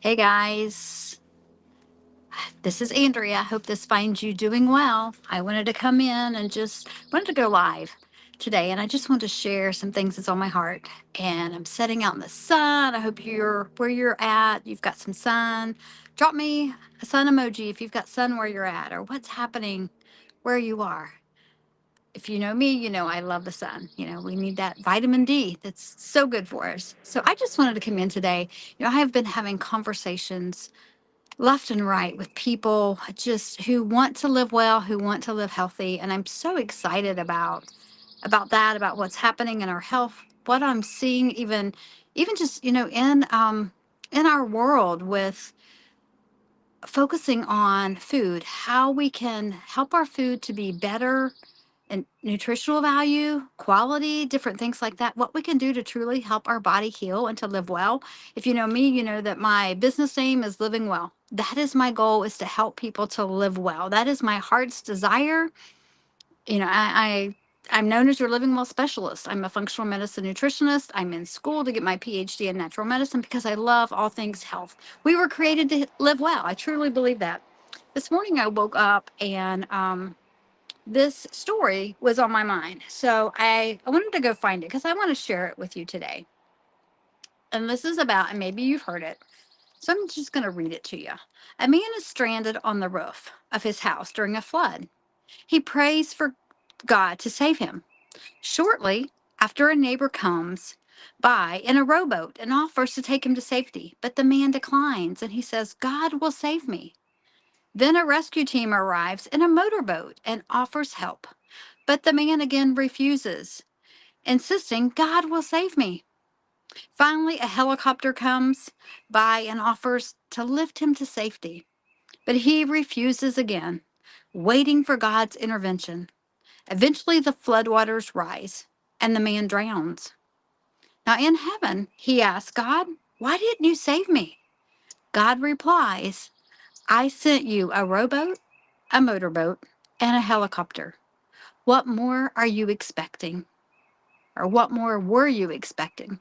Hey guys, this is Andrea. Hope this finds you doing well. I wanted to come in and just wanted to go live today, and I just want to share some things that's on my heart. And I'm setting out in the sun. I hope you're where you're at. You've got some sun. Drop me a sun emoji if you've got sun where you're at or what's happening where you are. If you know me, you know I love the sun. We need that vitamin D that's so good for us. So I just wanted to come in today. I have been having conversations left and right with people just who want to live well, who want to live healthy, and I'm so excited about that, about what's happening in our health, what I'm seeing even just in our world with focusing on food, how we can help our food to be better and nutritional value, quality, different things like that, what we can do to truly help our body heal and to live well. If you know me, you know that my business name is Living Well. That is my goal, is to help people to live well. That is my heart's desire. I'm known as your living well specialist. I'm a functional medicine nutritionist. I'm in school to get my PhD in natural medicine because I love all things health. We were created to live well. I truly believe that. This morning I woke up and this story was on my mind. So I wanted to go find it because I want to share it with you today. And this is about, and maybe you've heard it. So I'm just going to read it to you. A man is stranded on the roof of his house during a flood. He prays for God to save him. Shortly after, a neighbor comes by in a rowboat and offers to take him to safety. But the man declines and he says, God will save me. Then a rescue team arrives in a motorboat and offers help. But the man again refuses, insisting, God will save me. Finally, a helicopter comes by and offers to lift him to safety. But he refuses again, waiting for God's intervention. Eventually, the floodwaters rise and the man drowns. Now, in heaven, he asks God, why didn't you save me? God replies, I sent you a rowboat, a motorboat, and a helicopter. What more are you expecting? Or what more were you expecting?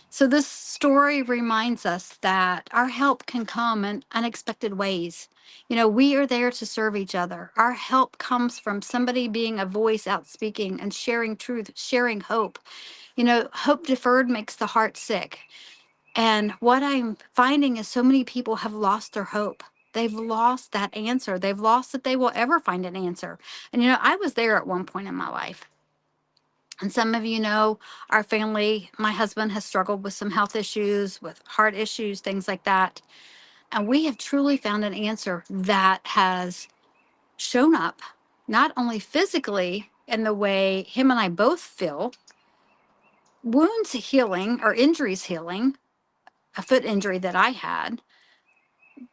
So, this story reminds us that our help can come in unexpected ways. We are there to serve each other. Our help comes from somebody being a voice out speaking and sharing truth, sharing hope. Hope deferred makes the heart sick. And what I'm finding is so many people have lost their hope. They've lost that answer. They've lost that they will ever find an answer. And, I was there at one point in my life. And some of you know our family, my husband has struggled with some health issues, with heart issues, things like that. And we have truly found an answer that has shown up not only physically in the way him and I both feel, wounds healing or injuries healing, a foot injury that I had,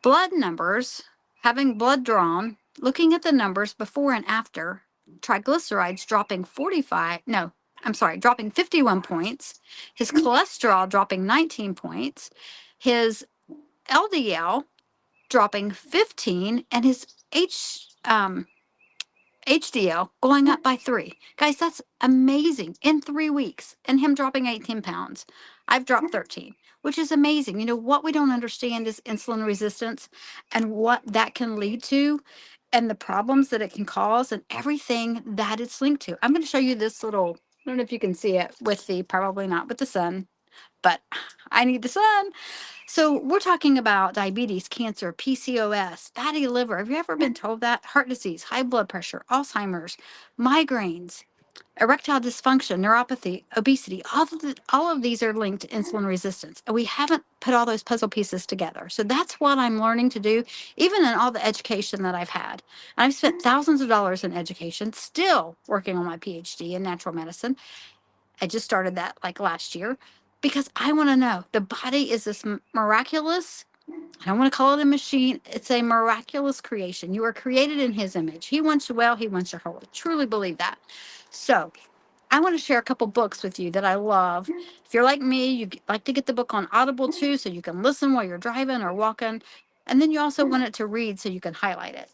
blood numbers, having blood drawn, looking at the numbers before and after, triglycerides dropping 45, no, I'm sorry, dropping 51 points, his cholesterol dropping 19 points, his LDL dropping 15, and his HDL going up by 3. Guys, that's amazing in 3 weeks. And him dropping 18 pounds. I've dropped 13, which is amazing. What we don't understand is insulin resistance and what that can lead to and the problems that it can cause and everything that it's linked to. I'm going to show you this little, I don't know if you can see it with probably not with the sun, but I need the sun. So we're talking about diabetes, cancer, PCOS, fatty liver. Have you ever been told that? Heart disease, high blood pressure, Alzheimer's, migraines, erectile dysfunction, neuropathy, obesity. All of these are linked to insulin resistance. And we haven't put all those puzzle pieces together. So that's what I'm learning to do, even in all the education that I've had. And I've spent thousands of dollars in education, still working on my PhD in natural medicine. I just started that like last year because I want to know the body is this miraculous. I don't want to call it a machine. It's a miraculous creation. You are created in his image. He wants you well. He wants you whole. I truly believe that. So I want to share a couple books with you that I love. If you're like me, you like to get the book on Audible too, so you can listen while you're driving or walking. And then you also want it to read so you can highlight it.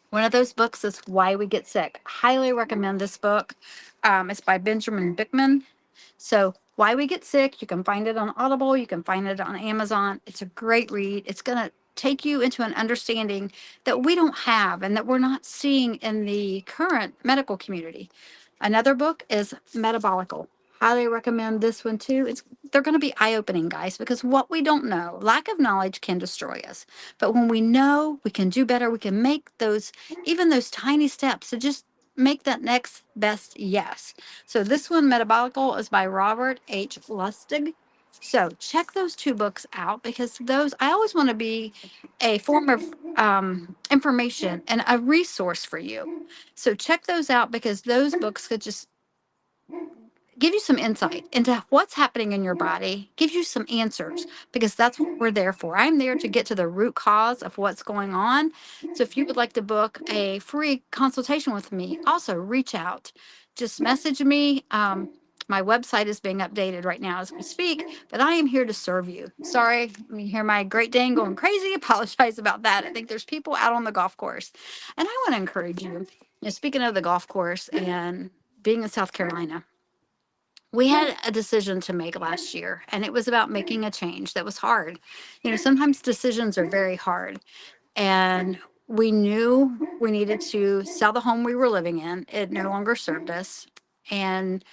One of those books is Why We Get Sick. Highly recommend this book. It's by Benjamin Bickman. So Why We Get Sick. You can find it on Audible. You can find it on Amazon. It's a great read. It's going to take you into an understanding that we don't have and that we're not seeing in the current medical community. Another book is Metabolical. Highly recommend this one too. They're going to be eye-opening, guys, because what we don't know, lack of knowledge can destroy us. But when we know, we can do better. We can make those, even those tiny steps to just make that next best yes. So this one, Metabolical, is by Robert H. Lustig. So check those two books out, because those, I always want to be a form of information and a resource for you. So check those out, because those books could just give you some insight into what's happening in your body, gives you some answers, because that's what we're there for. I'm there to get to the root cause of what's going on. So if you would like to book a free consultation with me, also reach out. Just message me. My website is being updated right now as we speak, but I am here to serve you. Sorry, you hear my Great Dane going crazy. Apologize about that. I think there's people out on the golf course, and I want to encourage you. Speaking of the golf course and being in South Carolina, we had a decision to make last year, and it was about making a change that was hard. Sometimes decisions are very hard, and we knew we needed to sell the home we were living in. It no longer served us. And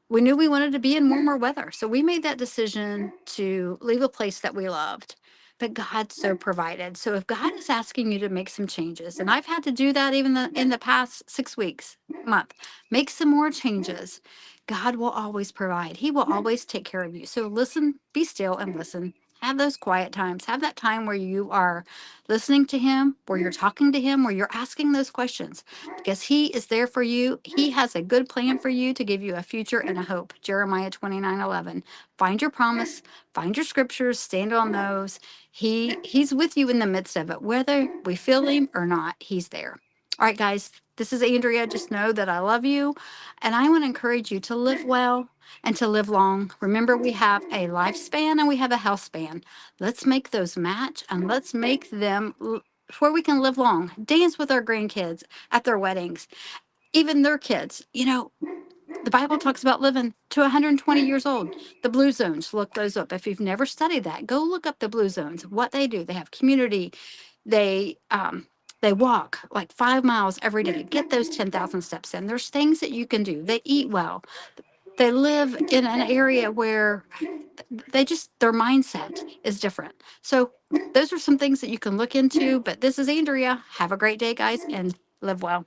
we knew we wanted to be in warmer weather. So we made that decision to leave a place that we loved. But God so provided. So if God is asking you to make some changes, and I've had to do that even in the past 6 weeks, month, make some more changes. God will always provide. He will always take care of you. So listen, be still and listen. Have those quiet times. Have that time where you are listening to Him, where you're talking to Him, where you're asking those questions, because He is there for you. He has a good plan for you to give you a future and a hope. Jeremiah 29:11. Find your promise, find your scriptures, stand on those. He's with you in the midst of it, whether we feel Him or not. He's there. All right, guys, this is Andrea. Just know that I love you, and I want to encourage you to live well and to live long. Remember, we have a lifespan and we have a health span. Let's make those match, and let's make them where we can live long. Dance with our grandkids at their weddings, even their kids. The Bible talks about living to 120 years old. The blue zones, look those up. If you've never studied that, go look up the blue zones, what they do. They have community. They walk like 5 miles every day. Get those 10,000 steps in. There's things that you can do. They eat well. They live in an area where their mindset is different. So those are some things that you can look into. But this is Andrea. Have a great day, guys, and live well.